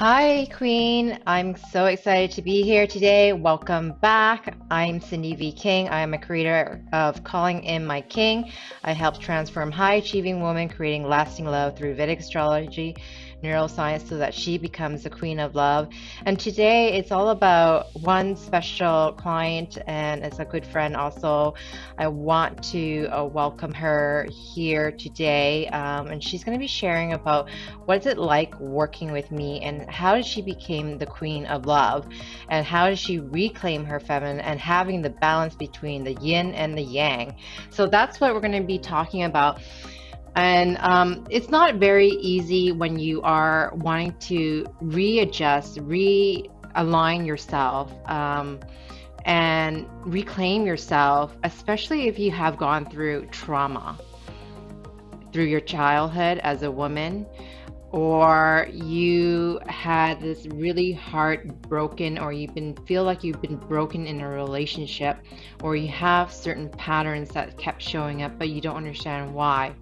Hi, Queen. I'm so excited to be here today. Welcome back. I'm Sindy V. King. I am a creator of Calling in My King. I help transform high achieving women, creating lasting love through Vedic astrology, neuroscience, so that she becomes the queen of love. And today it's all about one special client, and as a good friend also. I want to welcome her here today. And she's going to be sharing about what is it like working with me, and how did she become the queen of love, and how does she reclaim her feminine and having the balance between the yin and the yang. So that's what we're going to be talking about. And it's not very easy when you are wanting to readjust, realign yourself, and reclaim yourself, especially if you have gone through trauma through your childhood as a woman, or you had this really heartbroken, or feel like you've been broken in a relationship, or you have certain patterns that kept showing up but you don't understand why.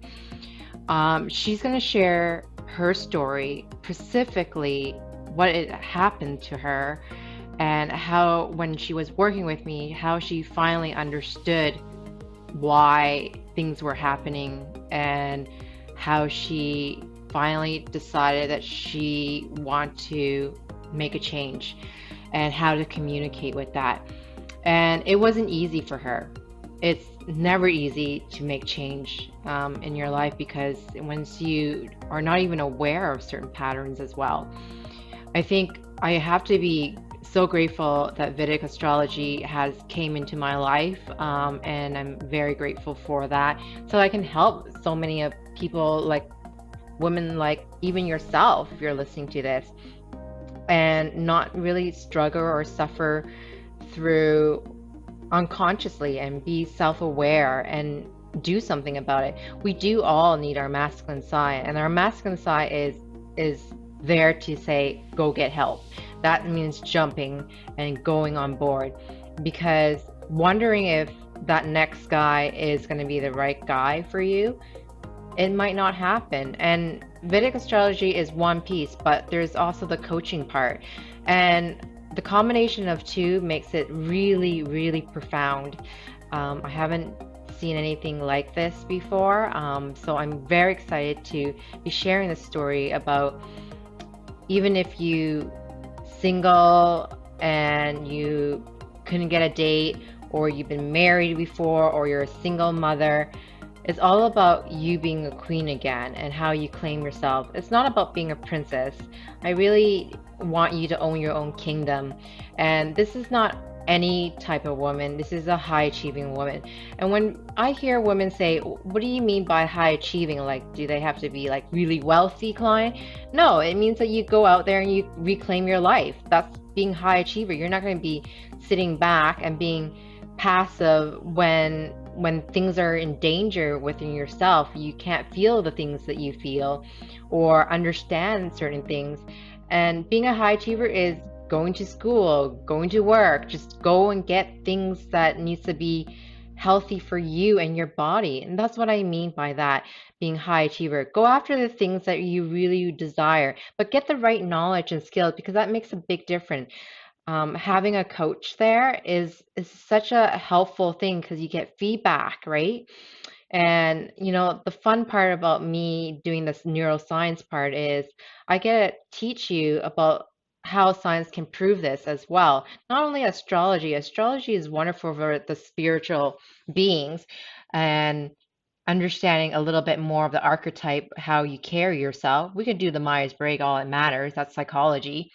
She's going to share her story, specifically what it happened to her, and how when she was working with me, how she finally understood why things were happening, and how she finally decided that she wanted to make a change, and how to communicate with that. And it wasn't easy for her. It's never easy to make change in your life, because once you are not even aware of certain patterns as well. I think I have to be so grateful that Vedic astrology has came into my life, and I'm very grateful for that. So I can help so many of people, like women, like even yourself, if you're listening to this, and not really struggle or suffer through unconsciously, and be self-aware and do something about it. We do all need our masculine side, and our masculine side is there to say, go get help. That means jumping and going on board, because wondering if that next guy is going to be the right guy for you, it might not happen. And Vedic astrology is one piece, but there's also the coaching part, and the combination of two makes it really, really profound. I haven't seen anything like this before, so I'm very excited to be sharing this story about, even if you single and you couldn't get a date, or you've been married before, or you're a single mother. It's all about you being a queen again, and how you claim yourself. It's not about being a princess. I really want you to own your own kingdom. And this is not any type of woman. This is a high achieving woman. And when I hear women say, what do you mean by high achieving? Like, do they have to be like really wealthy, client? No, it means that you go out there and you reclaim your life. That's being high achiever. You're not going to be sitting back and being passive when things are in danger within yourself. You can't feel the things that you feel, or understand certain things. And being a high achiever is going to school, going to work, just go and get things that needs to be healthy for you and your body. And that's what I mean by that, being high achiever. Go after the things that you really desire, but get the right knowledge and skills, because that makes a big difference. Having a coach there is such a helpful thing, because you get feedback, right? And the fun part about me doing this neuroscience part is I get to teach you about how science can prove this as well. Not only astrology. Astrology is wonderful for the spiritual beings, and understanding a little bit more of the archetype, how you carry yourself. We could do the Myers-Briggs, all it matters. That's psychology.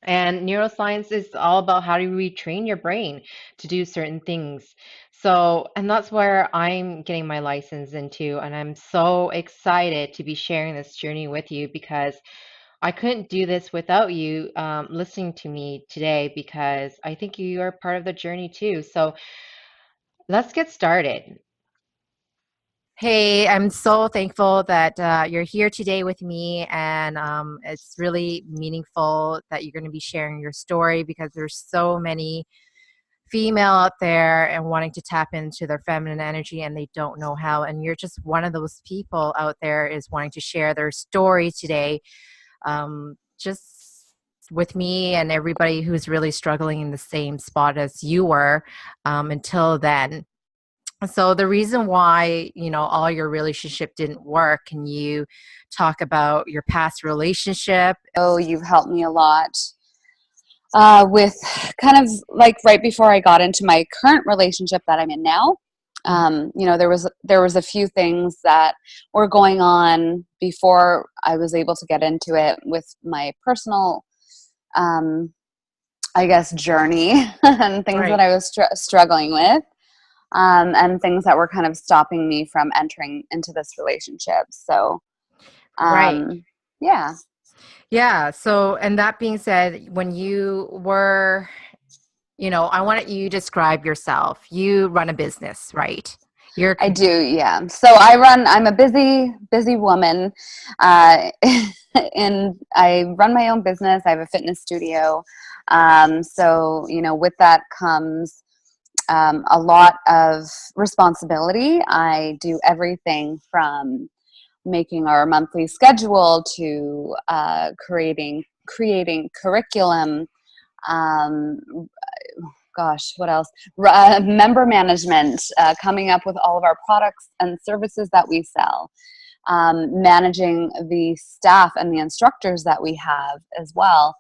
And neuroscience is all about how to retrain your brain to do certain things. So, and that's where I'm getting my license into. And I'm so excited to be sharing this journey with you, because I couldn't do this without you listening to me today, because I think you are part of the journey too. So let's get started. Hey, I'm so thankful that you're here today with me, and it's really meaningful that you're going to be sharing your story, because there's so many female out there and wanting to tap into their feminine energy, and they don't know how. And you're just one of those people out there is wanting to share their story today. Just with me and everybody who's really struggling in the same spot as you were until then. So the reason why, all your relationship didn't work, can you talk about your past relationship? Oh, you've helped me a lot with kind of like right before I got into my current relationship that I'm in now. There was a few things that were going on before I was able to get into it with my personal, I guess, journey and things that Right. I was struggling with, and things that were kind of stopping me from entering into this relationship. So, Right. yeah. Yeah. So, and that being said, when you were, I want you to describe yourself. You run a business, right? You're I do, yeah. So I'm a busy woman, uh, and I run my own business. I have a fitness studio. So, with that comes a lot of responsibility. I do everything from making our monthly schedule to creating curriculum. Um, Gosh, what else? Member management, coming up with all of our products and services that we sell, managing the staff and the instructors that we have as well.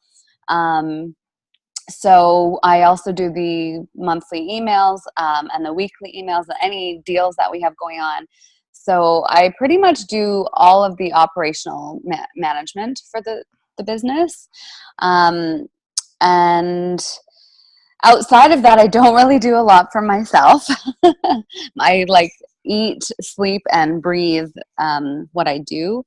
So I also do the monthly emails, and the weekly emails, any deals that we have going on. So I pretty much do all of the operational management for the business. And outside of that, I don't really do a lot for myself. I like eat, sleep, and breathe what I do.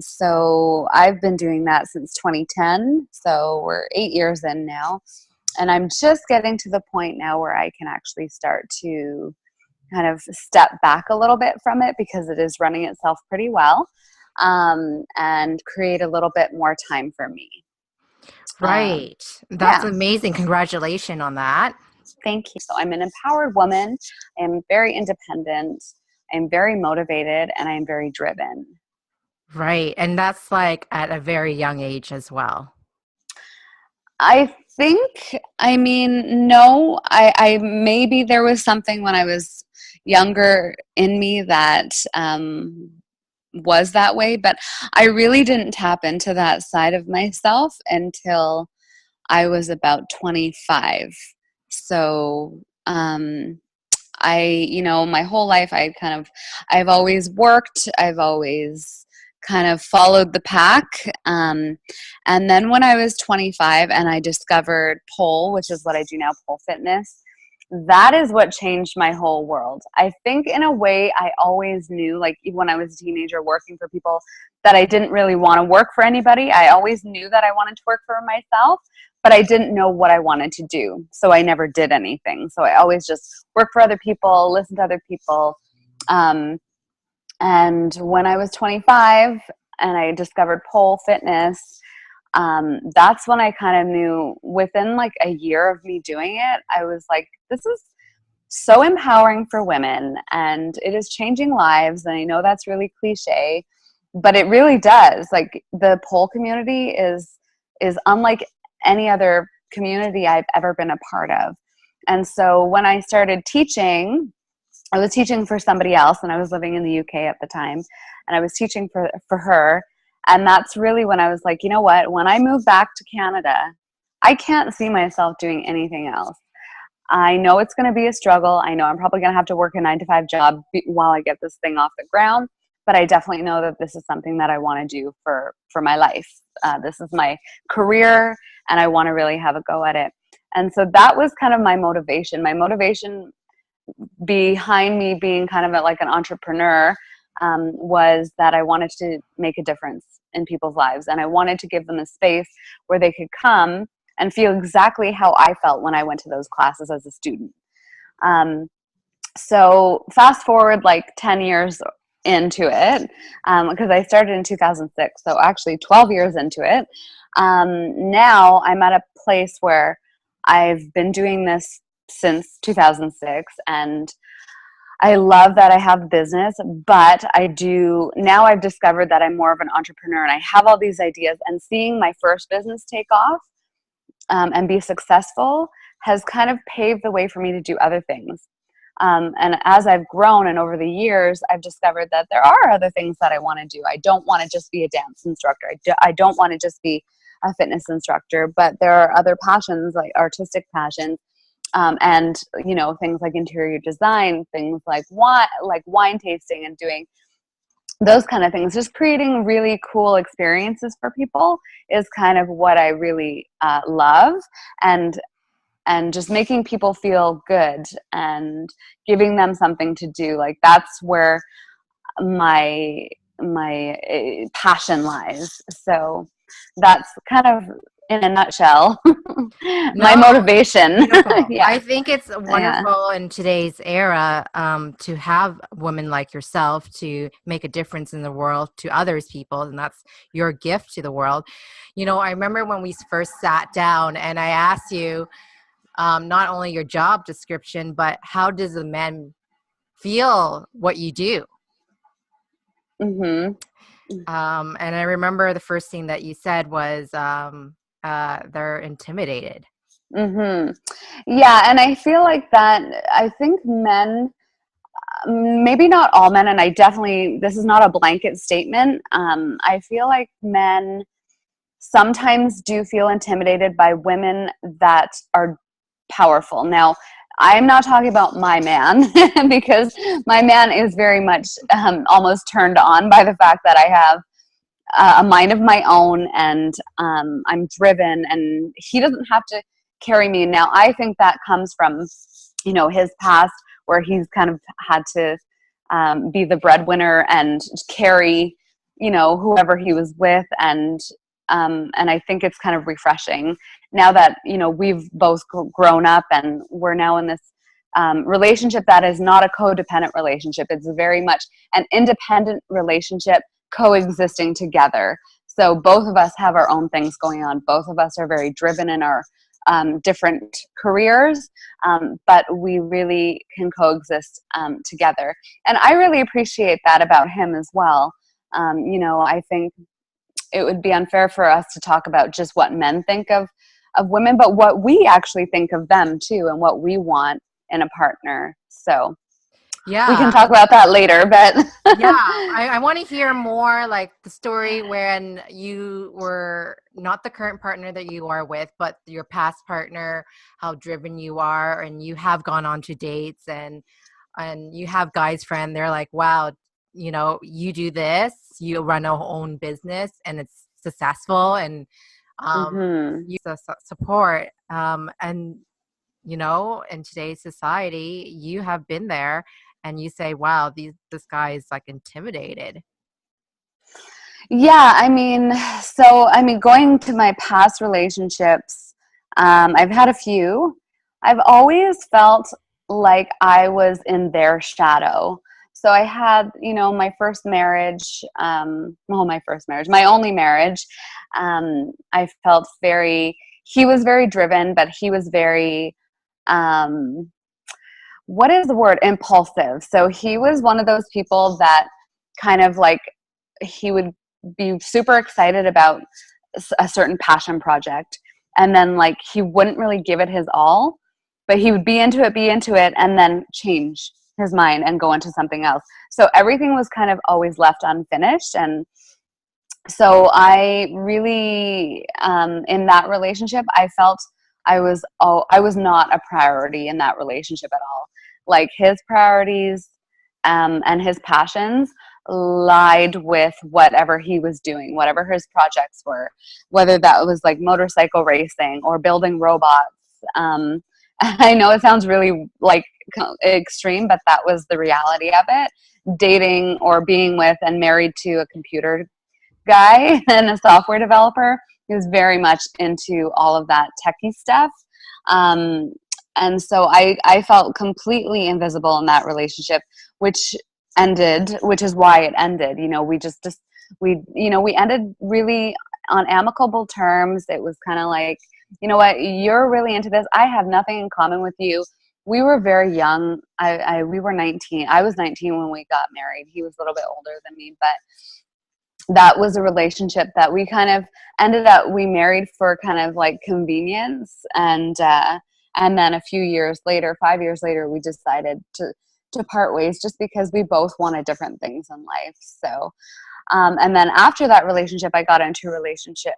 So I've been doing that since 2010. So we're 8 years in now. And I'm just getting to the point now where I can actually start to kind of step back a little bit from it, because it is running itself pretty well, and create a little bit more time for me. right. That's Yeah. amazing. Congratulations on that. Thank you. So I'm an empowered woman. I am very independent. I'm very motivated, and I'm very driven. Right. And that's like at a very young age as well. I think, I mean, no, I maybe there was something when I was younger in me that was that way, but I really didn't tap into that side of myself until I was about 25. So, my whole life, I've always worked. I've always kind of followed the pack. And then when I was 25 and I discovered pole, which is what I do now, pole fitness, that is what changed my whole world. I think in a way I always knew, like even when I was a teenager working for people, that I didn't really want to work for anybody. I always knew that I wanted to work for myself, but I didn't know what I wanted to do. So I never did anything. So I always just worked for other people, listened to other people. And when I was 25 and I discovered pole fitness, that's when I kind of knew, within like a year of me doing it, I was like, this is so empowering for women, and it is changing lives. And I know that's really cliche, but it really does. Like, the pole community is unlike any other community I've ever been a part of. And so when I started teaching, I was teaching for somebody else, and I was living in the UK at the time, and I was teaching for her. And that's really when I was like, you know what, when I move back to Canada, I can't see myself doing anything else. I know it's going to be a struggle. I know I'm probably going to have to work a 9-to-5 job while I get this thing off the ground, but I definitely know that this is something that I want to do for my life. This is my career, and I want to really have a go at it. And so that was kind of my motivation. My motivation behind me being kind of like an entrepreneur was that I wanted to make a difference in people's lives, and I wanted to give them a space where they could come and feel exactly how I felt when I went to those classes as a student. So fast forward like 10 years into it, because I started in 2006, so actually 12 years into it. Now I'm at a place where I've been doing this since 2006, and I love that I have business, but now I've discovered that I'm more of an entrepreneur and I have all these ideas, and seeing my first business take off and be successful has kind of paved the way for me to do other things. And as I've grown and over the years, I've discovered that there are other things that I want to do. I don't want to just be a dance instructor. I don't want to just be a fitness instructor, but there are other passions, like artistic passions, and things like interior design, things like wine tasting and doing those kind of things. Just creating really cool experiences for people is kind of what I really love, and just making people feel good and giving them something to do. Like, that's where my passion lies. So that's kind of, in a nutshell, my motivation. Beautiful. Yeah. I think it's wonderful in today's era to have women like yourself to make a difference in the world to others people, and that's your gift to the world. I remember when we first sat down and I asked you not only your job description, but how does the men feel what you do? Mm-hmm. And I remember the first thing that you said was they're intimidated. Mm-hmm. Yeah, and I feel like that. I think men, maybe not all men, and this is not a blanket statement. I feel like men sometimes do feel intimidated by women that are powerful. Now, I'm not talking about my man because my man is very much almost turned on by the fact that I have a mind of my own, and I'm driven, and he doesn't have to carry me. Now, I think that comes from, his past, where he's kind of had to be the breadwinner and carry, whoever he was with, and I think it's kind of refreshing now that, we've both grown up and we're now in this relationship that is not a codependent relationship. It's very much an independent relationship coexisting together. So both of us have our own things going on. Both of us are very driven in our different careers, but we really can coexist together. And I really appreciate that about him as well. I think it would be unfair for us to talk about just what men think of women, but what we actually think of them too, and what we want in a partner. So yeah, we can talk about that later, but yeah, I want to hear more, like the story when you were not the current partner that you are with, but your past partner, how driven you are, and you have gone on to dates, and you have guys friend, they're like, wow, you do this, you run a own business and it's successful, and you support, and in today's society, you have been there, and you say, wow, this guy is like intimidated. Yeah, going to my past relationships, I've had a few. I've always felt like I was in their shadow. So I had, my first marriage, my only marriage, I felt he was very driven, but he was very, what is the word? Impulsive. So he was one of those people that kind of like, he would be super excited about a certain passion project, and then like he wouldn't really give it his all, but he would be into it and then change his mind and go into something else. So everything was kind of always left unfinished. And so I really, in that relationship, I felt I was not a priority in that relationship at all. Like, his priorities and his passions lied with whatever he was doing, whatever his projects were, whether that was like motorcycle racing or building robots. I know it sounds really like extreme, but that was the reality of it. Dating or being with and married to a computer guy and a software developer. He was very much into all of that techie stuff. And so I felt completely invisible in that relationship, which is why it ended. We ended really on amicable terms. It was kind of like, you know what, you're really into this. I have nothing in common with you. we were very young. We were 19. I was 19 when we got married. He was a little bit older than me, but that was a relationship that we kind of ended up, we married for kind of like convenience. And then a few years later, 5 years later, we decided to part ways just because we both wanted different things in life. So, and then after that relationship, I got into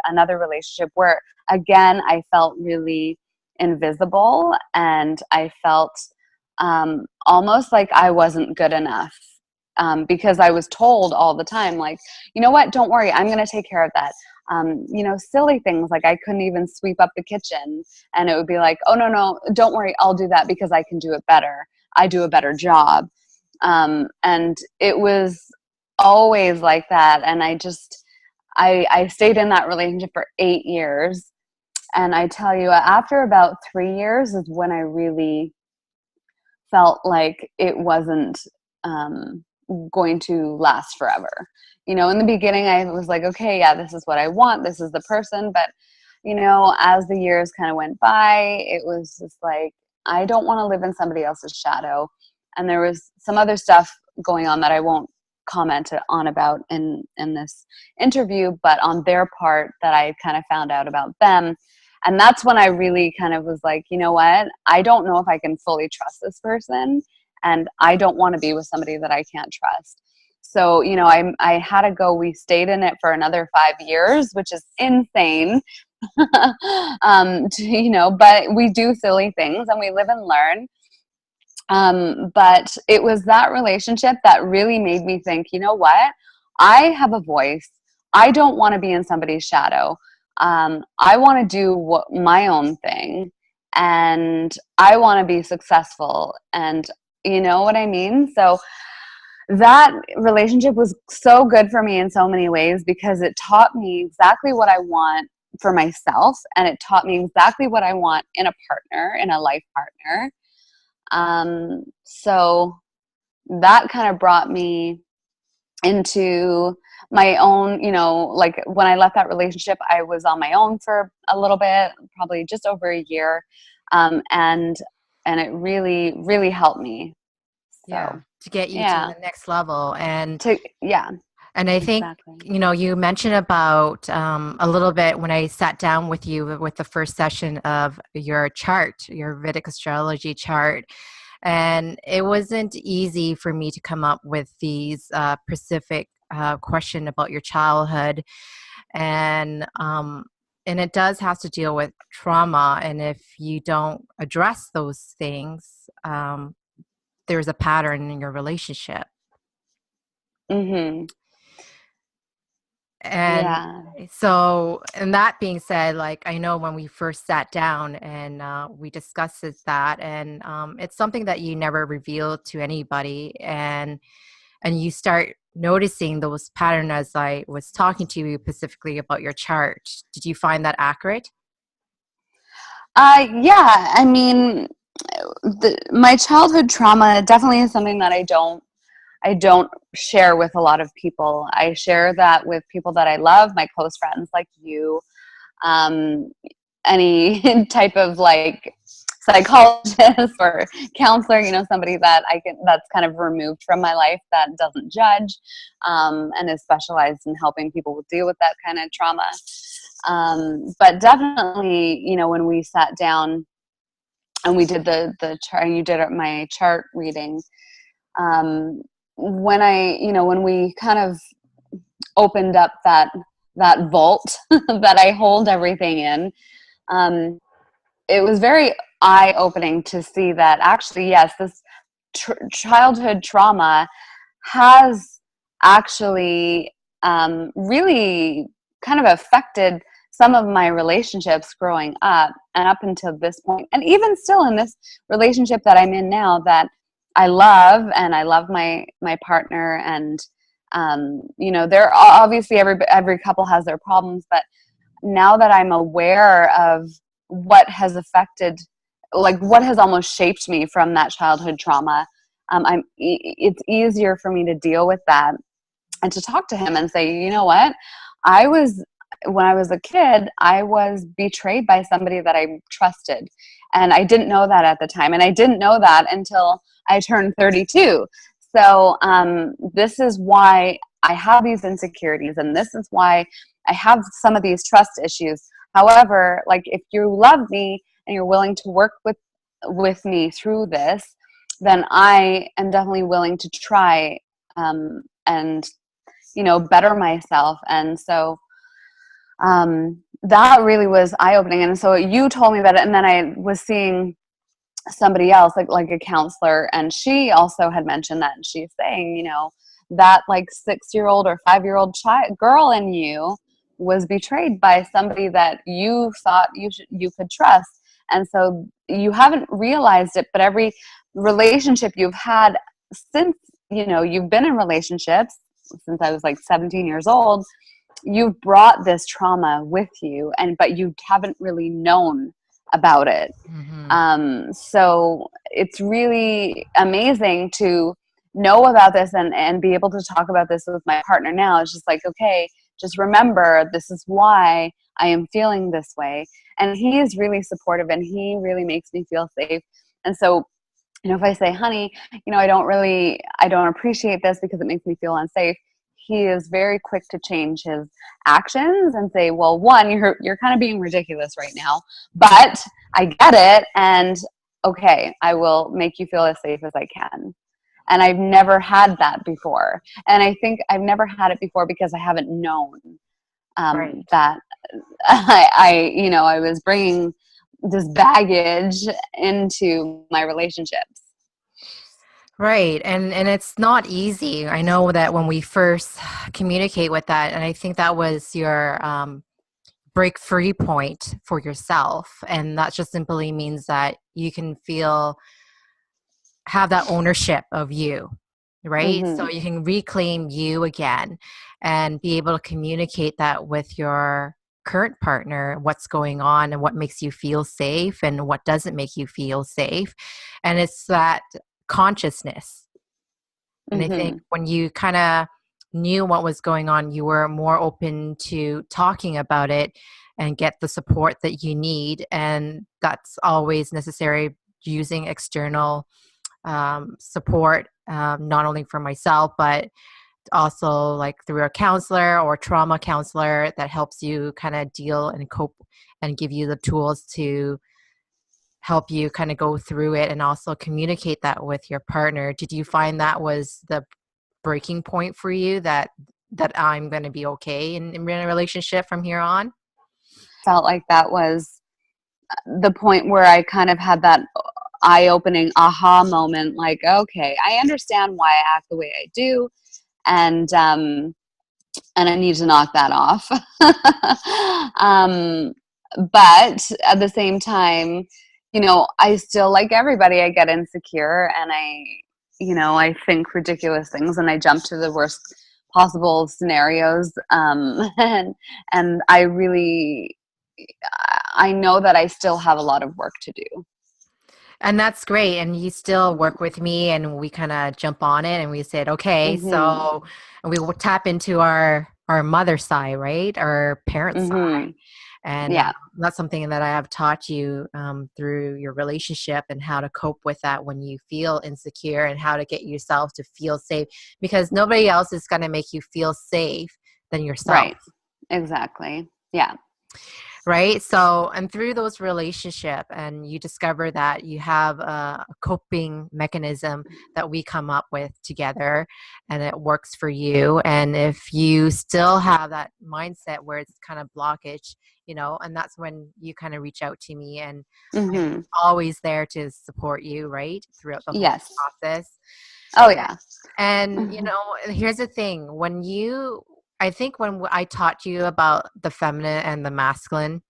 another relationship where, again, I felt really invisible, and I felt almost like I wasn't good enough, because I was told all the time, like, you know what, don't worry, I'm going to take care of that. Silly things like I couldn't even sweep up the kitchen, and it would be like, oh, no, don't worry, I'll do that because I can do it better. I do a better job. And it was always like that. And I stayed in that relationship for 8 years. And I tell you, after about 3 years is when I really felt like it wasn't going to last forever. In the beginning, I was like, okay, yeah, this is what I want. This is the person. But, as the years kind of went by, it was just like, I don't want to live in somebody else's shadow. And there was some other stuff going on that I won't comment on about in this interview, but on their part that I kind of found out about them. And that's when I really kind of was like, you know what? I don't know if I can fully trust this person, and I don't want to be with somebody that I can't trust. So, I had to go. We stayed in it for another 5 years, which is insane. But we do silly things and we live and learn. But it was that relationship that really made me think, you know what? I have a voice. I don't want to be in somebody's shadow. I want to do my own thing, and I want to be successful. And you know what I mean? So that relationship was so good for me in so many ways, because it taught me exactly what I want for myself, and it taught me exactly what I want in a partner, in a life partner. So that kind of brought me into my own, like when I left that relationship, I was on my own for a little bit, probably just over a year. And it really, really helped me. So, Yeah, to get you to the next level. And And I think, exactly. You mentioned about a little bit when I sat down with you with the first session of your chart, your Vedic astrology chart. And it wasn't easy for me to come up with these specific question about your childhood. And it does have to deal with trauma. And if you don't address those things, there's a pattern in your relationship. Mm-hmm. And so, and that being said, like, I know when we first sat down and we discussed that, and it's something that you never revealed to anybody, and you start noticing those patterns as I was talking to you specifically about your chart. Did you find that accurate? Yeah, I mean, my childhood trauma definitely is something that I don't share with a lot of people. I share that with people that I love, my close friends like you, any type of like psychologist or counselor, somebody that that's kind of removed from my life, that doesn't judge, and is specialized in helping people deal with that kind of trauma. But definitely, when we sat down and we did the chart, and you did my chart reading, when we kind of opened up that vault that I hold everything in, it was very eye-opening to see that actually, yes, this childhood trauma has actually really kind of affected some of my relationships growing up and up until this point, and even still in this relationship that I'm in now, that I love, and I love my partner, and there are obviously every couple has their problems, but now that I'm aware of what has affected, like what has almost shaped me from that childhood trauma, it's easier for me to deal with that and to talk to him and say, you know what, I was when I was a kid, I was betrayed by somebody that I trusted. And I didn't know that at the time. And I didn't know that until I turned 32. So this is why I have these insecurities. And this is why I have some of these trust issues. However, like, if you love me and you're willing to work with me through this, then I am definitely willing to try and, better myself. And so that really was eye-opening. And so you told me about it, and then I was seeing somebody else, like a counselor, and she also had mentioned that, and she's saying, that like 6-year-old or 5-year-old girl in you was betrayed by somebody that you thought you could trust. And so you haven't realized it, but every relationship you've had since, you've been in relationships since I was like 17 years old, you've brought this trauma with you, but you haven't really known about it. So it's really amazing to know about this and be able to talk about this with my partner now. It's just like, okay, just remember, this is why I am feeling this way. And he is really supportive, and he really makes me feel safe. And so, if I say, honey, I don't appreciate this because it makes me feel unsafe, he is very quick to change his actions and say, well, one, you're kind of being ridiculous right now, but I get it. And okay, I will make you feel as safe as I can. And I've never had that before. And I think I've never had it before because I haven't known that I was bringing this baggage into my relationships. Right. And it's not easy. I know that when we first communicate with that, and I think that was your break free point for yourself. And that just simply means that you can have that ownership of you, right? Mm-hmm. So you can reclaim you again and be able to communicate that with your current partner, what's going on and what makes you feel safe and what doesn't make you feel safe. And it's that consciousness. And I think when you kind of knew what was going on, you were more open to talking about it and get the support that you need. And that's always necessary, using external support, not only for myself, but also like through a counselor or trauma counselor that helps you kind of deal and cope and give you the tools to help you kind of go through it and also communicate that with your partner. Did you find that was the breaking point for you, that I'm going to be okay in a relationship from here on? Felt like that was the point where I kind of had that eye-opening aha moment, like, okay, I understand why I act the way I do, and I need to knock that off. But at the same time, I still, like everybody, I get insecure, and I think ridiculous things, and I jump to the worst possible scenarios, and I know that I still have a lot of work to do. And that's great. And you still work with me, and we kind of jump on it, and we said, okay, so we will tap into our mother side, right? Our parent side. And yeah, that's something that I have taught you through your relationship, and how to cope with that when you feel insecure, and how to get yourself to feel safe, because nobody else is going to make you feel safe than yourself. Right. Exactly. Yeah. Right. So, and through those relationship, and you discover that you have a coping mechanism that we come up with together, and it works for you. And if you still have that mindset where it's kind of blockage, and that's when you kind of reach out to me, and I'm always there to support you, right, throughout the whole process. Oh yeah. And here's the thing: I think when I taught you about the feminine and the masculine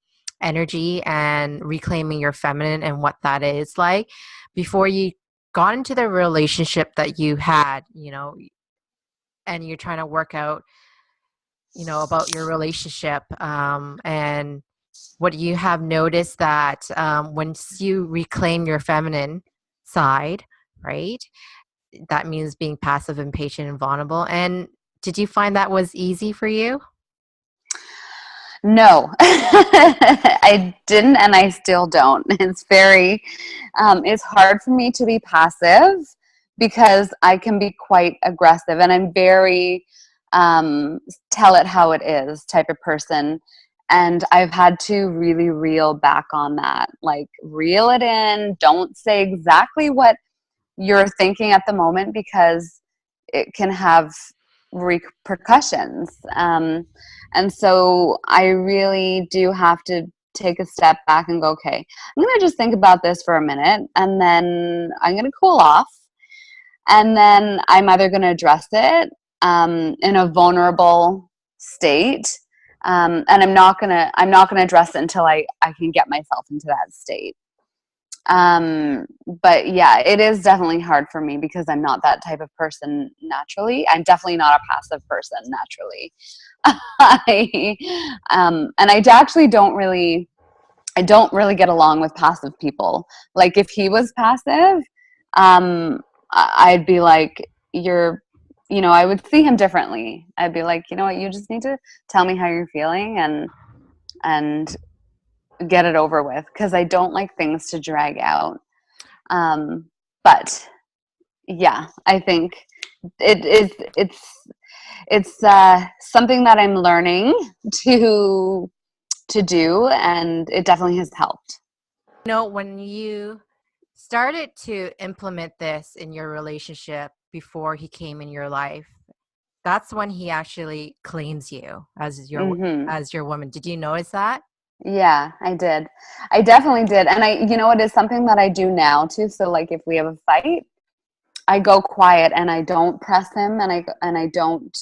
energy and reclaiming your feminine and what that is like, before you got into the relationship that you had, and you're trying to work out, about your relationship, and what you have noticed that once you reclaim your feminine side, right, that means being passive, impatient, and vulnerable. And did you find that was easy for you? No, I didn't, and I still don't. It's hard for me to be passive because I can be quite aggressive, and I'm very tell it how it is type of person. And I've had to really reel back on that, like reel it in. Don't say exactly what you're thinking at the moment because it can have repercussions. And so I really do have to take a step back and go, okay, I'm going to just think about this for a minute, and then I'm going to cool off. And then I'm either going to address it in a vulnerable state, and I'm not going to address it until I can get myself into that state. But yeah, it is definitely hard for me because I'm not that type of person naturally. I'm definitely not a passive person naturally. And I actually I don't really get along with passive people. Like if he was passive, I'd be like, I would see him differently. I'd be like, you know what, you just need to tell me how you're feeling and get it over with, because I don't like things to drag out. But yeah, I think it's something that I'm learning to do, and it definitely has helped. When you started to implement this in your relationship before he came in your life, that's when he actually claims you as your woman. Did you notice that? Yeah, I did. I definitely did. And it is something that I do now too. So like if we have a fight, I go quiet and I don't press him, and I don't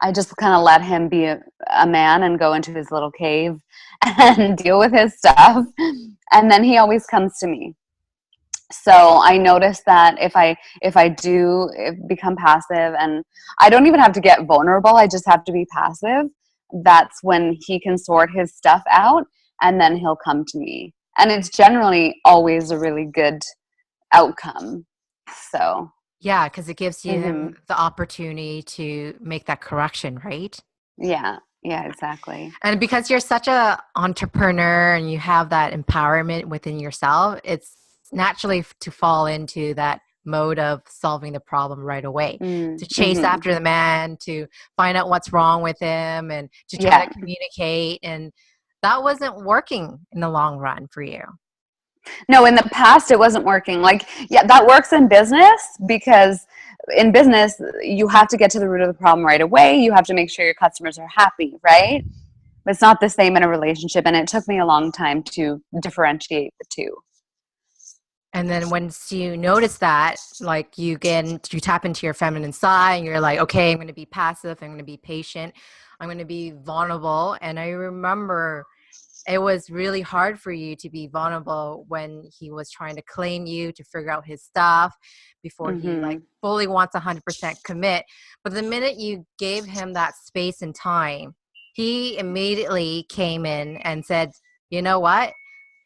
I just kind of let him be a man and go into his little cave and deal with his stuff. And then he always comes to me. So I noticed that if I do become passive, and I don't even have to get vulnerable, I just have to be passive, that's when he can sort his stuff out, and then he'll come to me. And it's generally always a really good outcome. So yeah, because it gives you him the opportunity to make that correction, right? Yeah, exactly. And because you're such a entrepreneur and you have that empowerment within yourself, it's naturally to fall into that mode of solving the problem right away, to chase after the man, to find out what's wrong with him, and to try to communicate. And that wasn't working in the long run for you. No, in the past it wasn't working. Like, yeah, that works in business, because in business you have to get to the root of the problem right away. You have to make sure your customers are happy, right? But it's not the same in a relationship, and it took me a long time to differentiate the two. And then once you notice that, like you tap into your feminine side, and you're like, okay, I'm going to be passive, I'm going to be patient, I'm going to be vulnerable. And I remember it was really hard for you to be vulnerable when he was trying to claim you, to figure out his stuff before he like fully wants 100% commit. But the minute you gave him that space and time, he immediately came in and said, you know what?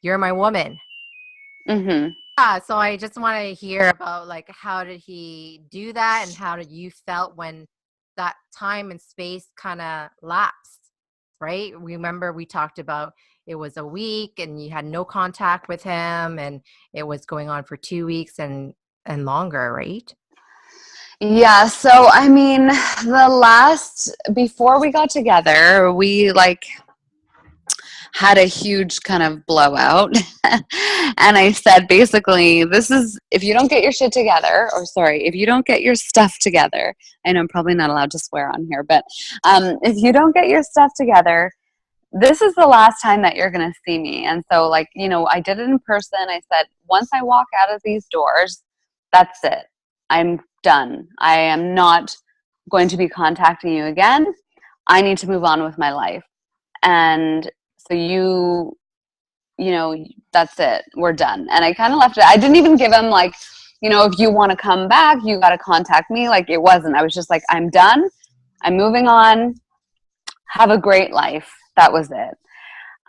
You're my woman. Yeah, so I just want to hear about, like, how did he do that, and how did you felt when that time and space kind of lapsed, right? Remember we talked about it was a week and you had no contact with him, and it was going on for 2 weeks and longer, right? Yeah, so I mean, before we got together, we like had a huge kind of blowout. And I said, basically, this is, if you don't get your shit together, if you don't get your stuff together, I know I'm probably not allowed to swear on here, but if you don't get your stuff together, this is the last time that you're going to see me. And so, like, I did it in person. I said, once I walk out of these doors, that's it. I'm done. I am not going to be contacting you again. I need to move on with my life. And so that's it. We're done. And I kind of left it. I didn't even give him like, if you want to come back, you got to contact me. Like, it wasn't. I was just like, I'm done. I'm moving on. Have a great life. That was it.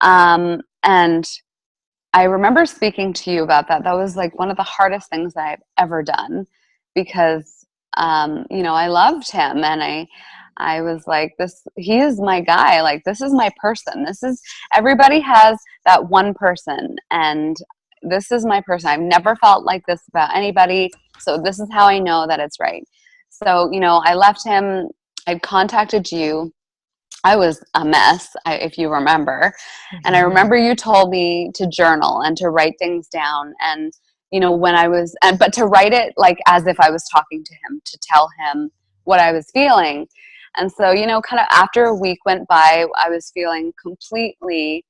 And I remember speaking to you about that. That was like one of the hardest things that I've ever done, because, I loved him, and I was like, he is my guy. Like, this is my person. Everybody has that one person, and this is my person. I've never felt like this about anybody. So this is how I know that it's right. So, I left him. I'd contacted you. I was a mess, if you remember. And I remember you told me to journal and to write things down. And, but to write it like as if I was talking to him, to tell him what I was feeling. And so, kind of after a week went by, I was feeling completely,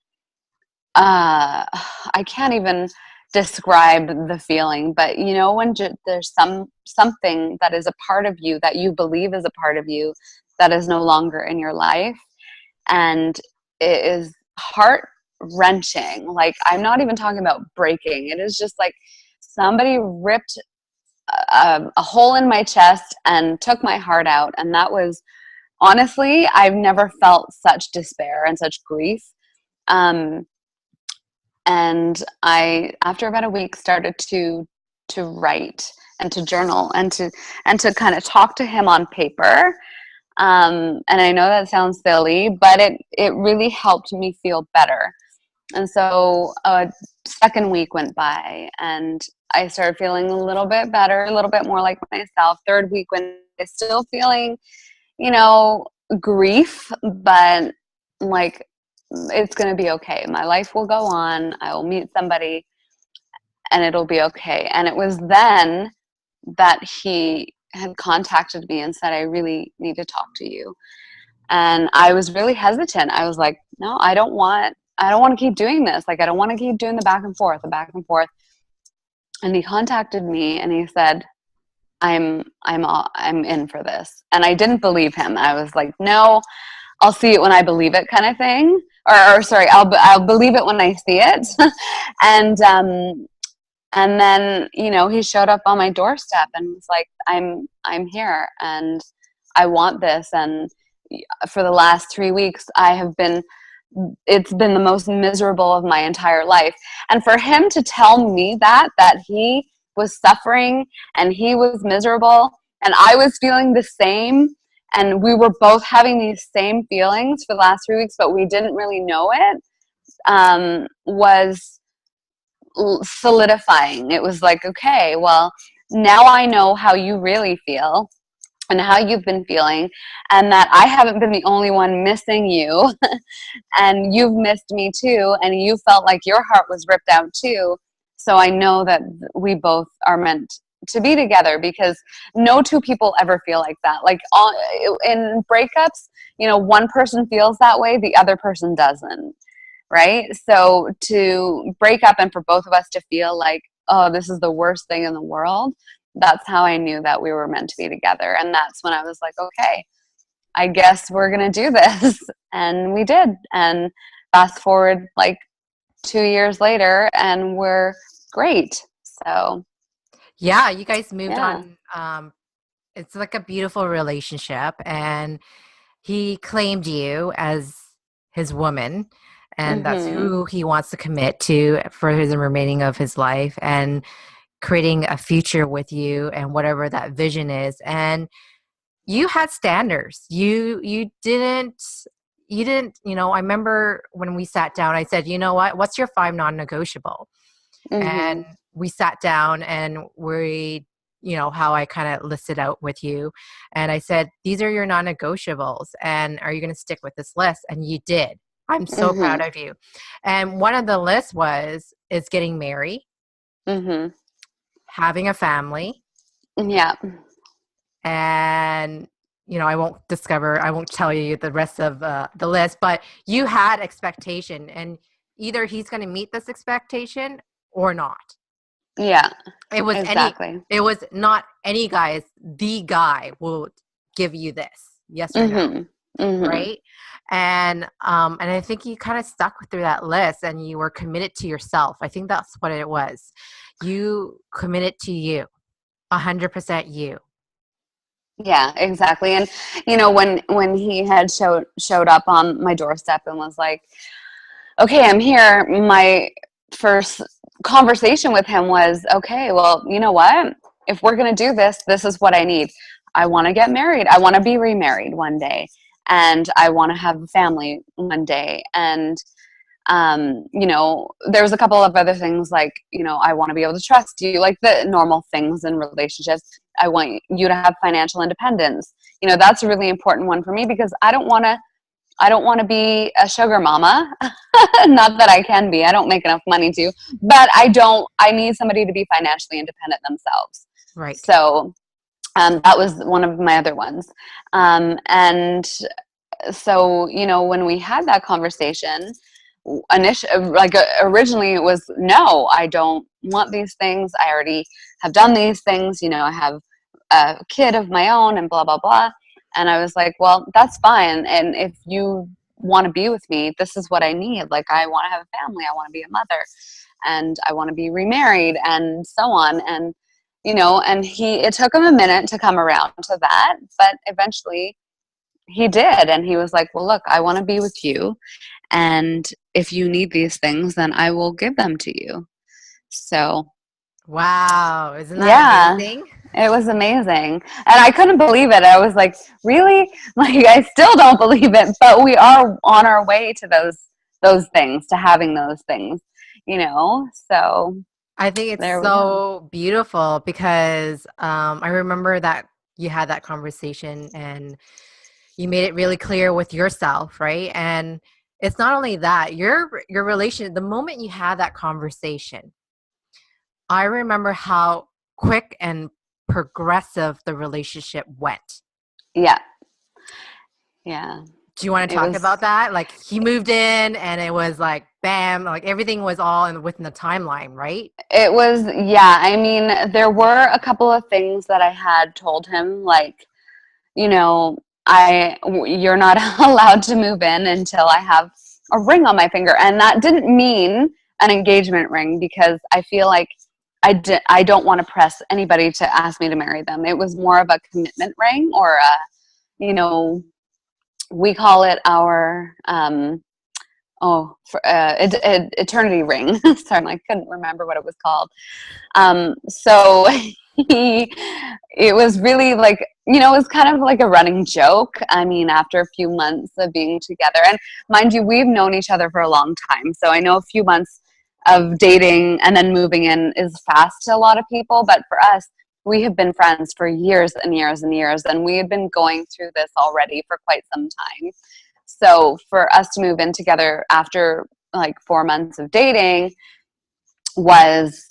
I can't even describe the feeling, but when there's something that is a part of you that you believe is a part of you that is no longer in your life, and it is heart wrenching. Like, I'm not even talking about breaking. It is just like somebody ripped a hole in my chest and took my heart out. And that was, honestly, I've never felt such despair and such grief. And I, after about a week, started to write and to journal and to kind of talk to him on paper. And I know that sounds silly, but it really helped me feel better. And so a second week went by, and I started feeling a little bit better, a little bit more like myself. Third week, when I'm still feeling, grief, but like, it's going to be okay. My life will go on. I will meet somebody and it'll be okay. And it was then that he had contacted me and said, I really need to talk to you. And I was really hesitant. I was like, no, I don't want to keep doing this. Like, I don't want to keep doing the back and forth. And he contacted me and he said, I'm in for this. And I didn't believe him. I was like, no, I'll see it when I believe it, kind of thing. Or sorry, I'll believe it when I see it. And then, he showed up on my doorstep and was like, I'm here and I want this. And for the last 3 weeks, it's been the most miserable of my entire life. And for him to tell me that he was suffering and he was miserable and I was feeling the same, and we were both having these same feelings for the last 3 weeks, but we didn't really know it, was solidifying. It was like, okay, well, now I know how you really feel and how you've been feeling, and that I haven't been the only one missing you and you've missed me too, and you felt like your heart was ripped out too. So I know that we both are meant to be together, because no two people ever feel like that. Like, in breakups, one person feels that way, the other person doesn't, right? So to break up and for both of us to feel like, oh, this is the worst thing in the world, that's how I knew that we were meant to be together. And that's when I was like, okay, I guess we're gonna do this. And we did. And fast forward like 2 years later and we're great. So Yeah, you guys moved yeah. on. It's like a beautiful relationship, and he claimed you as his woman, and that's who he wants to commit to for his remaining of his life, and creating a future with you and whatever that vision is. And you had standards. You didn't, I remember when we sat down, I said, you know what's your 5 non-negotiable? And we sat down and we, how I kind of listed out with you. And I said, these are your non-negotiables. And are you going to stick with this list? And you did. I'm so proud of you. And one of the lists is getting married, having a family. Yeah. And, I won't tell you the rest of the list, but you had expectation, and either he's going to meet this expectation or not. Yeah. It was exactly. It was not any guy. The guy will give you this, yes or no, right? And I think you kind of stuck through that list, and you were committed to yourself. I think that's what it was. You committed to you, 100% you. Yeah, exactly. And when he had showed up on my doorstep and was like, okay, I'm here, my first conversation with him was, okay, well, you know what? If we're going to do this, this is what I need. I want to get married. I want to be remarried one day. And I want to have a family one day. And, you know, there's a couple of other things like, you know, I want to be able to trust you, like the normal things in relationships. I want you to have financial independence. You know, that's a really important one for me because I don't want to be a sugar mama. Not that I can be. I don't make enough money to, but I need somebody to be financially independent themselves. Right. So that was one of my other ones. And so, you know, when we had that conversation, originally it was, no, I don't want these things. I already have done these things. You know, I have a kid of my own and blah, blah, blah. And I was like, well, that's fine. And if you want to be with me, this is what I need. Like, I want to have a family. I want to be a mother and I want to be remarried and so on. And, you know, and it took him a minute to come around to that, but eventually he did. And he was like, well, look, I want to be with you. And if you need these things, then I will give them to you. So. Wow. Isn't that amazing? It was amazing. And I couldn't believe it. I was like, really? Like, I still don't believe it, but we are on our way to those things, to having those things, you know? So I think it's so beautiful because I remember that you had that conversation and you made it really clear with yourself, right? And it's not only that, your relation, the moment you had that conversation, I remember how quick and progressive the relationship went. Yeah. Yeah. Do you want to talk about that? Like, he moved in and it was like, bam, like everything was all within the timeline, right? It was, yeah. I mean, there were a couple of things that I had told him, like, you know, you're not allowed to move in until I have a ring on my finger. And that didn't mean an engagement ring because I feel like I don't want to press anybody to ask me to marry them. It was more of a commitment ring or you know, we call it our, eternity ring. Sorry, I couldn't remember what it was called. So it was really like, you know, it was kind of like a running joke. I mean, after a few months of being together, and mind you, we've known each other for a long time. So I know a few months of dating and then moving in is fast to a lot of people. But for us, we have been friends for years and years and years. And we had been going through this already for quite some time. So for us to move in together after like 4 months of dating was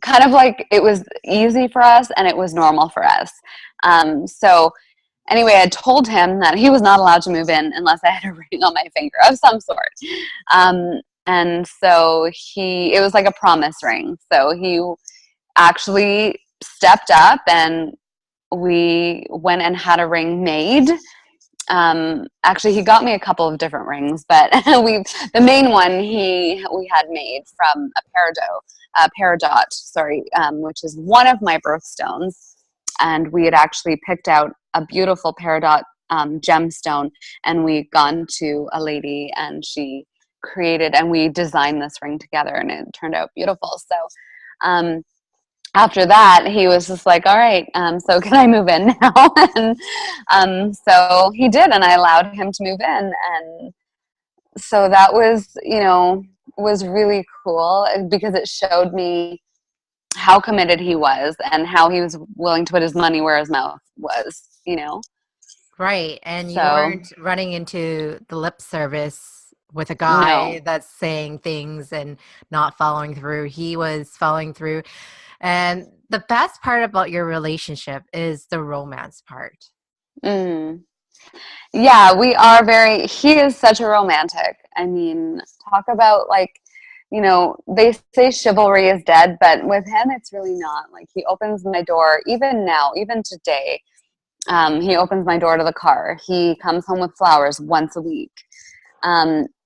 kind of like, it was easy for us and it was normal for us. So anyway, I told him that he was not allowed to move in unless I had a ring on my finger of some sort. And so it was like a promise ring. So he actually stepped up and we went and had a ring made. Actually, he got me a couple of different rings, but the main one we had made from a peridot, which is one of my birthstones. And we had actually picked out a beautiful peridot gemstone, and we'd gone to a lady and she created, and we designed this ring together, and it turned out beautiful. So after that, he was just like, all right, so can I move in now? And so he did, and I allowed him to move in. And so that was, you know, was really cool because it showed me how committed he was and how he was willing to put his money where his mouth was, you know? Right. And you weren't running into the lip service with a guy that's saying things and not following through. He was following through. And the best part about your relationship is the romance part. Mm. Yeah, we are he is such a romantic. I mean, talk about like, you know, they say chivalry is dead, but with him, it's really not. Like, he opens my door, even now, even today, he opens my door to the car. He comes home with flowers once a week.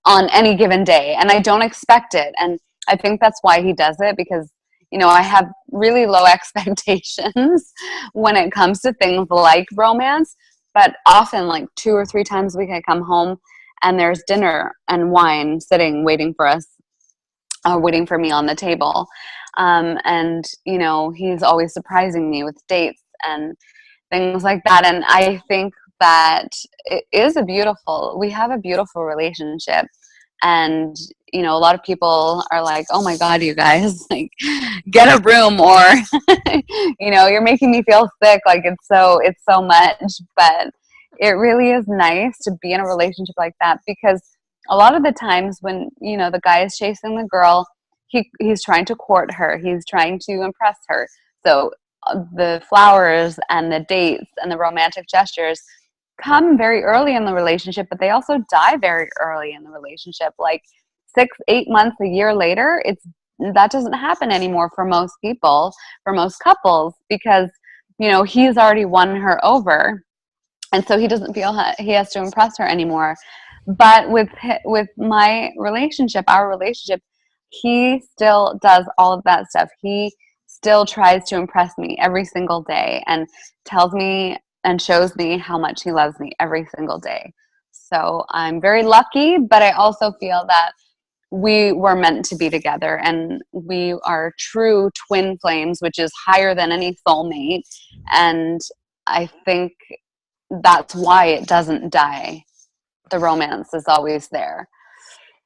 On any given day, and I don't expect it. And I think that's why he does it, because, you know, I have really low expectations when it comes to things like romance, but often like 2 or 3 times a week I come home and there's dinner and wine sitting waiting for us, waiting for me on the table. And, you know, he's always surprising me with dates, and things like that. And I think that we have a beautiful relationship. And, you know, a lot of people are like, oh my God, you guys, like, get a room, or, you know, you're making me feel sick. Like, it's so much. But it really is nice to be in a relationship like that, because a lot of the times when, you know, the guy is chasing the girl, he's trying to court her, he's trying to impress her. So the flowers and the dates and the romantic gestures come very early in the relationship, but they also die very early in the relationship. Like 6-8 months, a year later, that doesn't happen anymore for most people, for most couples, because, you know, he's already won her over, and so he doesn't feel he has to impress her anymore. But with my relationship, our relationship, he still does all of that stuff. He still tries to impress me every single day, and tells me and shows me how much he loves me every single day. So I'm very lucky, but I also feel that we were meant to be together, and we are true twin flames, which is higher than any soulmate. And I think that's why it doesn't die. The romance is always there.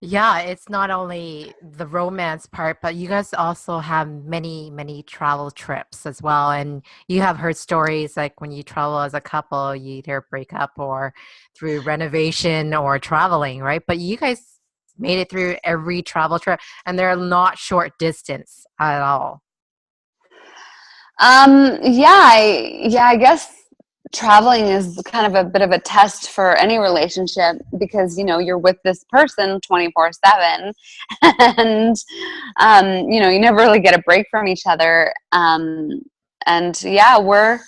Yeah, it's not only the romance part, but you guys also have many, many travel trips as well. And you have heard stories like when you travel as a couple, you either break up or through renovation or traveling, right? But you guys made it through every travel trip, and they're not short distance at all. I guess traveling is kind of a bit of a test for any relationship, because, you know, you're with this person 24/7, and you know, you never really get a break from each other. And yeah, we're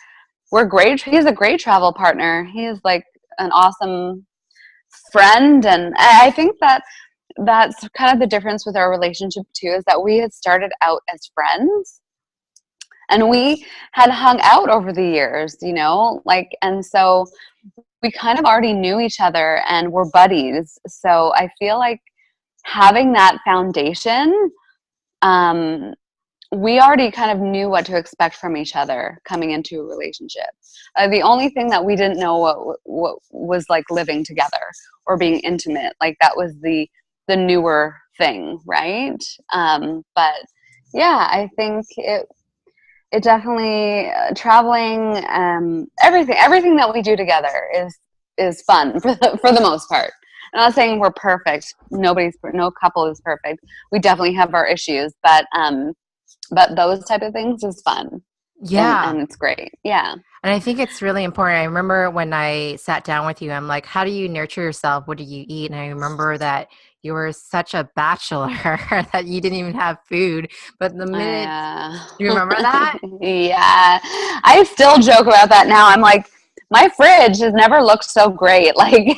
great. He's a great travel partner. He is like an awesome friend, and I think that that's kind of the difference with our relationship too, is that we had started out as friends, and we had hung out over the years, you know, like, and so we kind of already knew each other and were buddies. So I feel like having that foundation, we already kind of knew what to expect from each other coming into a relationship. The only thing that we didn't know what was like living together or being intimate. Like, that was the newer thing, right? But yeah, I think it definitely, traveling, everything that we do together is fun for the most part. I'm not saying we're perfect. No couple is perfect. We definitely have our issues, but those type of things is fun. Yeah. And it's great. Yeah. And I think it's really important. I remember when I sat down with you, I'm like, how do you nurture yourself? What do you eat? And I remember that you were such a bachelor that you didn't even have food. But the minute, do you remember that? Yeah. I still joke about that now. I'm like, my fridge has never looked so great. Like,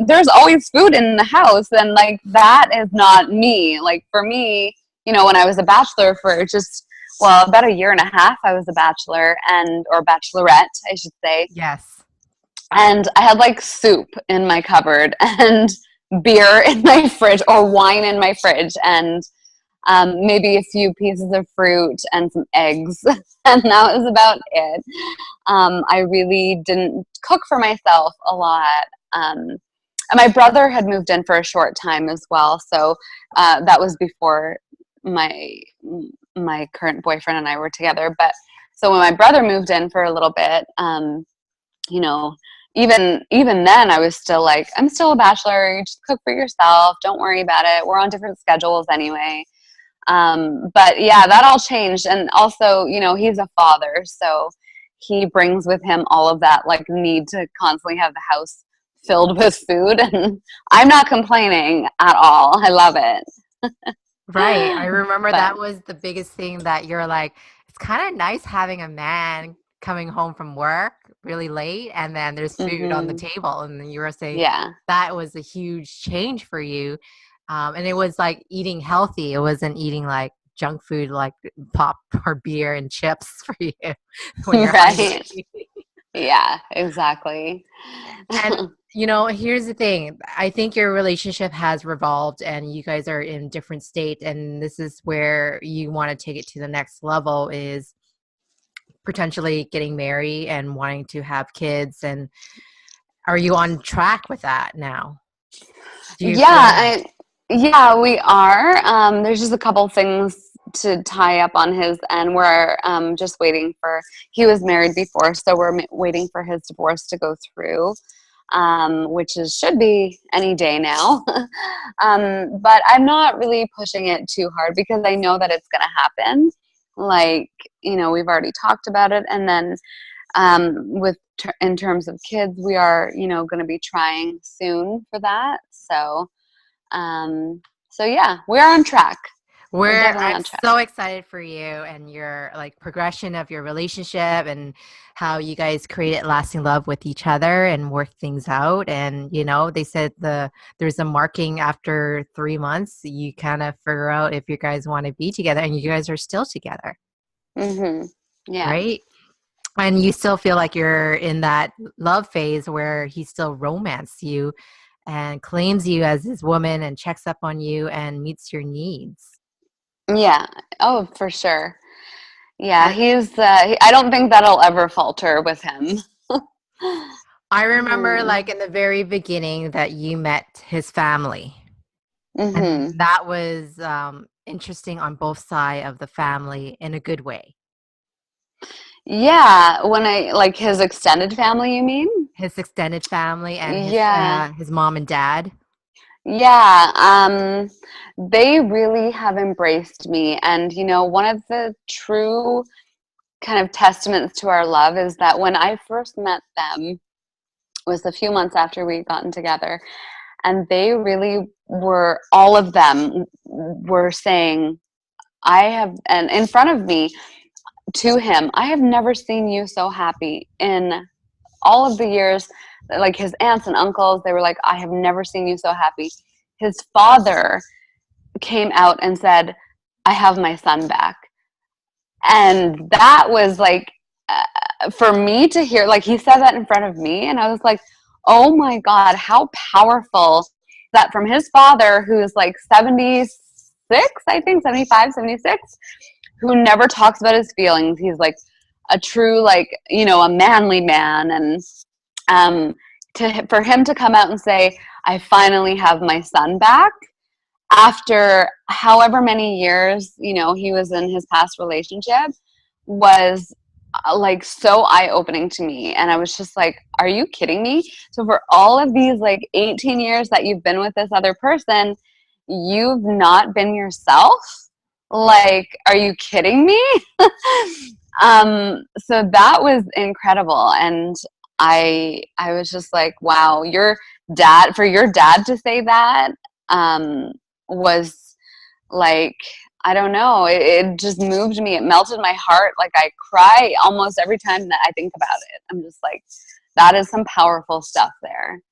there's always food in the house, and like, that is not me. Like, for me, you know, when I was a bachelor for just, well, about a year and a half, I was a bachelor, or bachelorette, I should say. Yes. And I had like soup in my cupboard, and beer in my fridge, or wine in my fridge, and maybe a few pieces of fruit and some eggs. And that was about it. I really didn't cook for myself a lot. And my brother had moved in for a short time as well. So that was before my current boyfriend and I were together. But so when my brother moved in for a little bit, you know, even then I was still like, I'm still a bachelor. You just cook for yourself. Don't worry about it. We're on different schedules anyway. But yeah, that all changed. And also, you know, he's a father, so he brings with him all of that, like, need to constantly have the house filled with food. And I'm not complaining at all. I love it. Right. I remember But that was the biggest thing, that you're like, it's kind of nice having a man coming home from work really late and then there's food on the table. And then you were saying yeah. that was a huge change for you. And it was like eating healthy. It wasn't eating like junk food, like pop or beer and chips for you when you're Right. hungry. Yeah, exactly. And you know, here's the thing. I think your relationship has revolved and you guys are in different state, and this is where you want to take it to the next level, is potentially getting married and wanting to have kids. And are you on track with that now? Do you feel? Yeah, we are. There's just a couple things to tie up on his end. We're just waiting for, he was married before, so we're waiting for his divorce to go through, which should be any day now. But I'm not really pushing it too hard because I know that it's going to happen. Like, you know, we've already talked about it. And then in terms of kids, we are, you know, going to be trying soon for that. So yeah, we're on track. We're definitely I'm on track. so excited for you and your like progression of your relationship and how you guys created lasting love with each other and work things out. And you know, they said there's a marking after 3 months. You kind of figure out if you guys want to be together, and you guys are still together, Yeah. right? And you still feel like you're in that love phase where he still romances you and claims you as his woman and checks up on you and meets your needs. Yeah. Oh, for sure. Yeah, I don't think that'll ever falter with him. I remember like in the very beginning that you met his family. And that was interesting on both sides of the family in a good way. Yeah, when like his extended family, you mean? His extended family and his mom and dad. Yeah, they really have embraced me. And, you know, one of the true kind of testaments to our love is that when I first met them was a few months after we gotten together, and they really were, all of them were saying, and in front of me to him, I have never seen you so happy in all of the years. Like his aunts and uncles, they were like, I have never seen you so happy. His father came out and said, I have my son back. And that was like, for me to hear, like he said that in front of me, and I was like, oh my God, how powerful that from his father, who's like 76, I think 75, 76, who never talks about his feelings. He's like a true, like, you know, a manly man. And for him to come out and say, I finally have my son back after however many years, you know, he was in his past relationship, was like so eye-opening to me. And I was just like, are you kidding me? So for all of these like 18 years that you've been with this other person, you've not been yourself? Like, are you kidding me? So that was incredible. And I was just like, wow, for your dad to say that was like, I don't know, it just moved me. It melted my heart. Like I cry almost every time that I think about it. I'm just like, that is some powerful stuff there.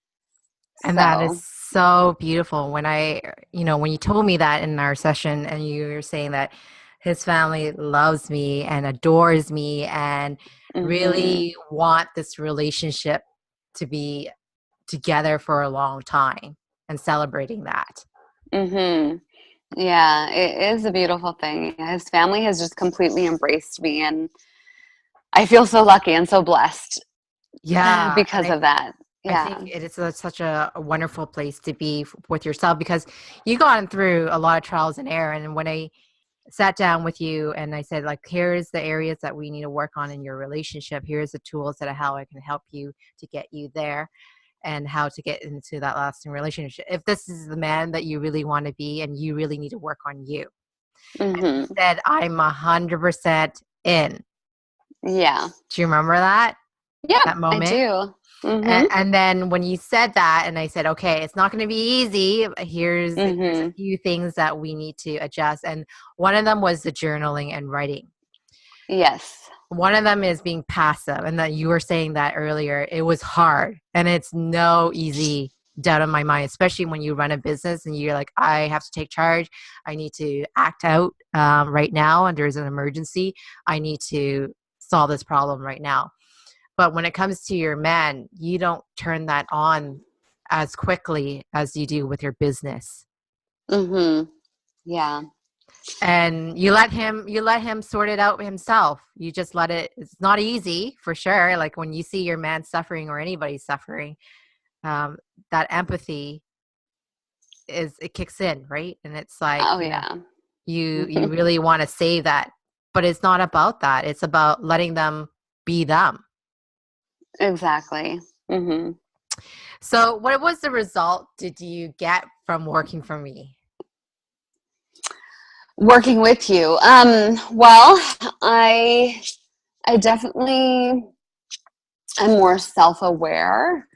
And that is so beautiful. When when you told me that in our session and you were saying that his family loves me and adores me and really want this relationship to be together for a long time and celebrating that. Yeah, it is a beautiful thing. His family has just completely embraced me, and I feel so lucky and so blessed. Yeah, because of that. Yeah. I think it is such a wonderful place to be with yourself, because you've gone through a lot of trials and error. And when I sat down with you and I said, like, here's the areas that we need to work on in your relationship. Here's the tools that how I can help you to get you there and how to get into that lasting relationship. If this is the man that you really want to be and you really need to work on you. And he said, I'm 100% in. Yeah. Do you remember that? Yeah, that moment? I do. And then when you said that, and I said, okay, it's not going to be easy. Here's a few things that we need to adjust. And one of them was the journaling and writing. Yes. One of them is being passive. And that you were saying that earlier, it was hard and it's no easy doubt in my mind, especially when you run a business and you're like, I have to take charge. I need to act out right now. And there's an emergency. I need to solve this problem right now. But when it comes to your man, you don't turn that on as quickly as you do with your business. Yeah. And you let him sort it out himself. You just let it. It's not easy, for sure. Like when you see your man suffering or anybody suffering, that empathy it kicks in, right? And it's like, Oh yeah. you really want to save that, but it's not about that. It's about letting them be them. Exactly. Mm-hmm. So what was the result did you get from working for me? Working with you. Well, I definitely am more self-aware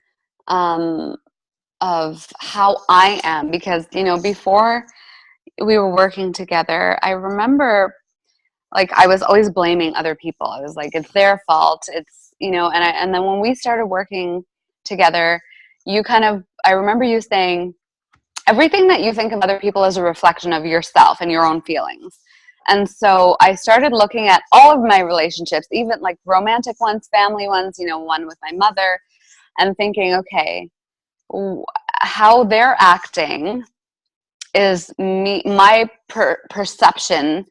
of how I am, because, before we were working together, I remember like I was always blaming other people. I was like, it's their fault. It's, and then when we started working together, I remember you saying, everything that you think of other people is a reflection of yourself and your own feelings. And so I started looking at all of my relationships, even like romantic ones, family ones, one with my mother, and thinking, okay, how they're acting is my perception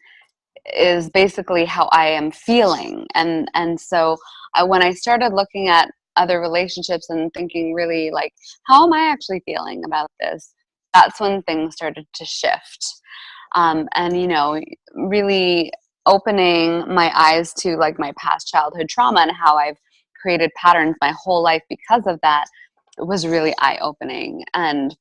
is basically how I am feeling. And so when I started looking at other relationships and thinking really like, how am I actually feeling about this? That's when things started to shift. And, really opening my eyes to like my past childhood trauma and how I've created patterns my whole life because of that was really eye-opening. And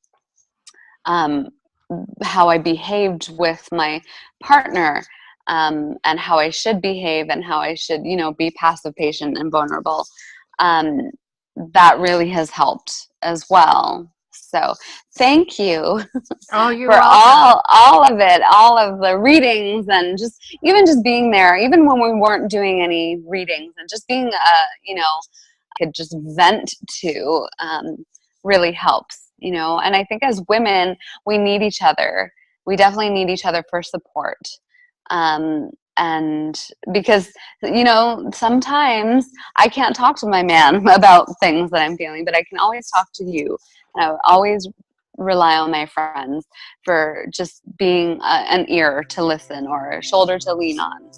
how I behaved with my partner, and how I should behave and how I should, be passive, patient, and vulnerable. That really has helped as well. So thank you Oh, you're for welcome. all of it, all of the readings, and just being there, even when we weren't doing any readings, and just being, could just vent to, really helps, and I think as women, we need each other. We definitely need each other for support. And because, sometimes I can't talk to my man about things that I'm feeling, but I can always talk to you. And I always rely on my friends for just being an ear to listen or a shoulder to lean on.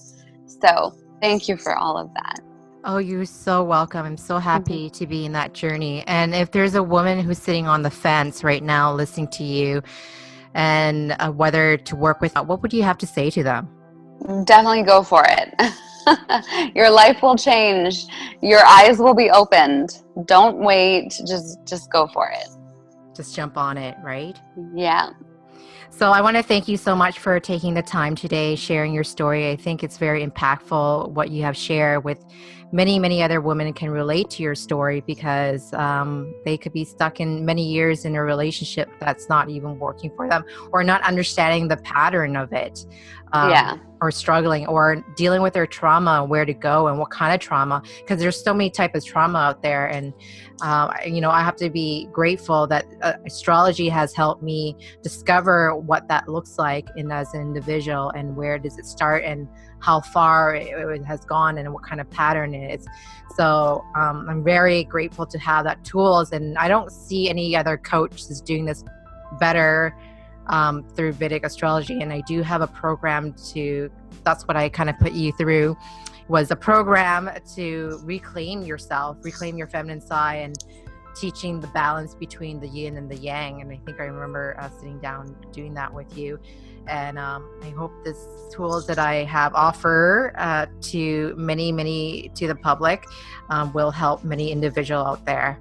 So thank you for all of that. Oh, you're so welcome. I'm so happy to be in that journey. And if there's a woman who's sitting on the fence right now listening to you and whether to work with, what would you have to say to them? Definitely go for it. Your life will change. Your eyes will be opened. Don't wait. Just go for it. Just jump on it, right? Yeah. So I want to thank you so much for taking the time today, sharing your story. I think it's very impactful what you have shared with many, many other women can relate to your story because they could be stuck in many years in a relationship that's not even working for them or not understanding the pattern of it. Or struggling or dealing with their trauma, where to go and what kind of trauma, because there's so many types of trauma out there. And, I have to be grateful that astrology has helped me discover what that looks like as an individual and where does it start and how far it has gone and what kind of pattern it is. So I'm very grateful to have that tools, and I don't see any other coach that's doing this better through Vedic astrology. And I do have a program that's what I kind of put you through, was a program to reclaim yourself, reclaim your feminine side, and teaching the balance between the yin and the yang. And I think I remember sitting down doing that with you. And I hope this tools that I have offer to to the public will help many individuals out there.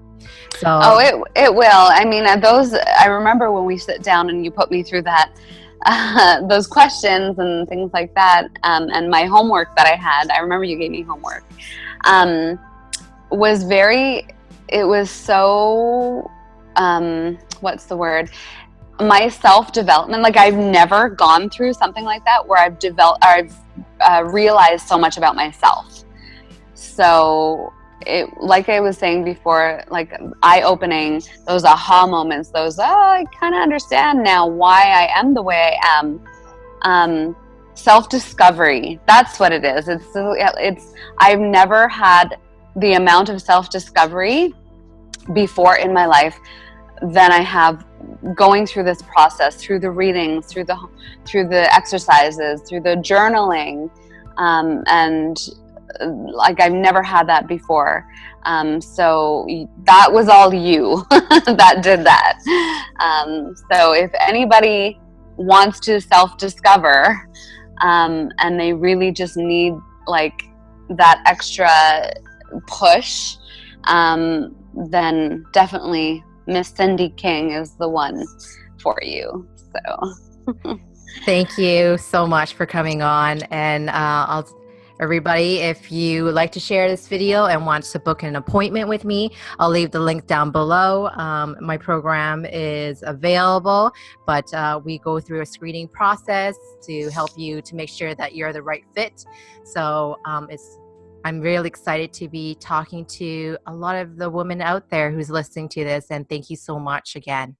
So it will. I mean, I remember when we sit down and you put me through that, those questions and things like that, and my homework that I had. I remember you gave me homework. It was so, what's the word? My self-development. Like I've never gone through something like that where I've realized so much about myself. So like I was saying before, like eye-opening, those aha moments, I kind of understand now why I am the way I am. Self-discovery, that's what it is. I've never had the amount of self-discovery before in my life then I have going through this process, through the readings, through the exercises, through the journaling, and like I've never had that before. So that was all you that did that. So if anybody wants to self-discover, and they really just need like that extra push, then definitely Miss Sindy King is the one for you. So Thank you so much for coming on. And everybody, if you would like to share this video and want to book an appointment with me, I'll leave the link down below. My program is available, but we go through a screening process to help you to make sure that you're the right fit. So I'm really excited to be talking to a lot of the women out there who's listening to this, and thank you so much again.